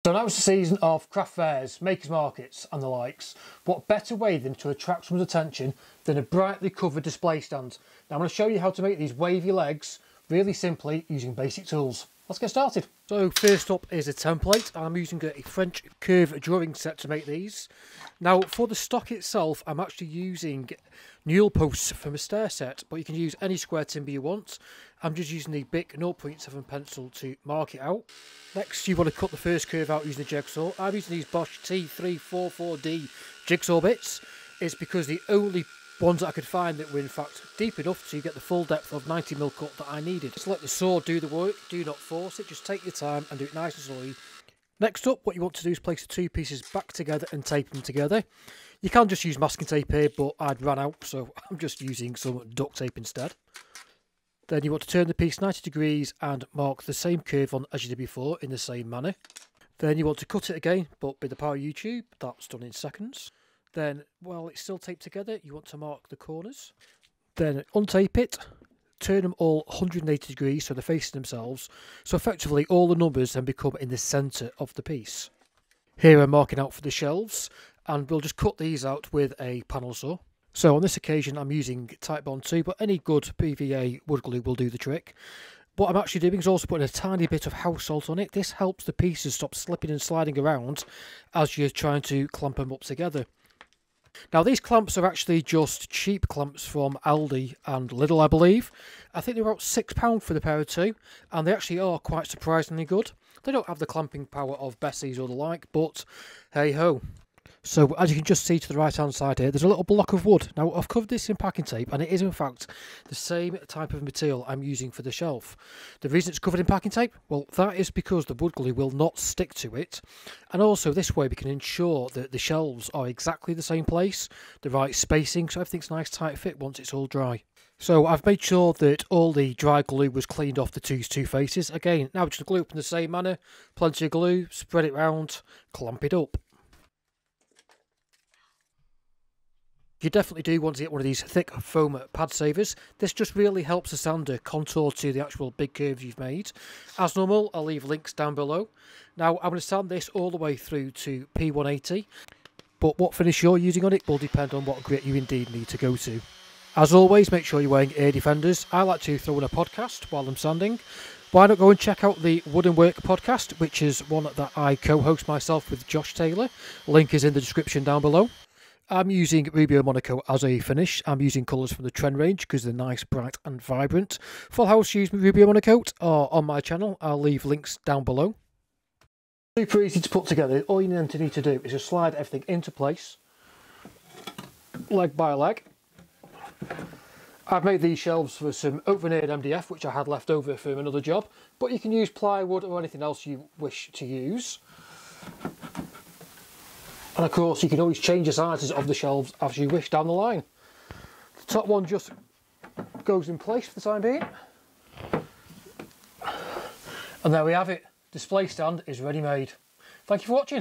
So now it's the season of craft fairs, makers markets and the likes. What better way than to attract someone's attention than a brightly covered display stand. Now I'm going to show you how to make these wavy legs really simply using basic tools. Let's get started. So first up is a template. I'm using a French curve drawing set to make these. Now for the stock itself, I'm actually using newel posts from a stair set, but you can use any square timber you want. I'm just using the Bic 0.7 pencil to mark it out. Next you want to cut the first curve out using a jigsaw. I'm using these Bosch T344D jigsaw bits. It's because the only ones that I could find that were in fact deep enough to get the full depth of 90mm cut that I needed. Just let the saw do the work, do not force it, just take your time and do it nice and slowly. Next up, what you want to do is place the two pieces back together and tape them together. You can just use masking tape here, but I'd run out, so I'm just using some duct tape instead. Then you want to turn the piece 90 degrees and mark the same curve on as you did before in the same manner. Then you want to cut it again, but with the power of YouTube, that's done in seconds. Then, while it's still taped together, you want to mark the corners. Then untape it, turn them all 180 degrees so they're facing themselves. So effectively all the numbers then become in the centre of the piece. Here I'm marking out for the shelves, and we'll just cut these out with a panel saw. So on this occasion I'm using Titebond 2, but any good PVA wood glue will do the trick. What I'm actually doing is also putting a tiny bit of house salt on it. This helps the pieces stop slipping and sliding around as you're trying to clamp them up together. Now these clamps are actually just cheap clamps from Aldi and Lidl, I believe. I think they're about £6 for the pair of two, and they actually are quite surprisingly good. They don't have the clamping power of Bessie's or the like, but hey ho. So as you can just see to the right hand side here, there's a little block of wood. Now I've covered this in packing tape, and it is in fact the same type of material I'm using for the shelf. The reason it's covered in packing tape, well, that is because the wood glue will not stick to it, and also this way we can ensure that the shelves are exactly the same place, the right spacing, so everything's nice tight fit once it's all dry. So I've made sure that all the dry glue was cleaned off the two faces. Again, now just glue up in the same manner, plenty of glue, spread it round, clamp it up. You definitely do want to get one of these thick foam pad savers. This just really helps the sander contour to the actual big curves you've made. As normal, I'll leave links down below. Now I'm going to sand this all the way through to P180, but what finish you're using on it will depend on what grit you indeed need to go to. As always, make sure you're wearing ear defenders. I like to throw in a podcast while I'm sanding. Why not go and check out the Wood and Work podcast, which is one that I co-host myself with Josh Taylor. Link is in the description down below. I'm using Rubio monocoat as a finish. I'm using colours from the Trend range because they're nice, bright and vibrant. Full house use Rubio monocoat are on my channel. I'll leave links down below. Super easy to put together. All you need to do is just slide everything into place, leg by leg. I've made these shelves for some oak-veneered MDF, which I had left over from another job, but you can use plywood or anything else you wish to use. And of course you can always change the sizes of the shelves as you wish down the line. The top one just goes in place for the time being. And there we have it. Display stand is ready made. Thank you for watching.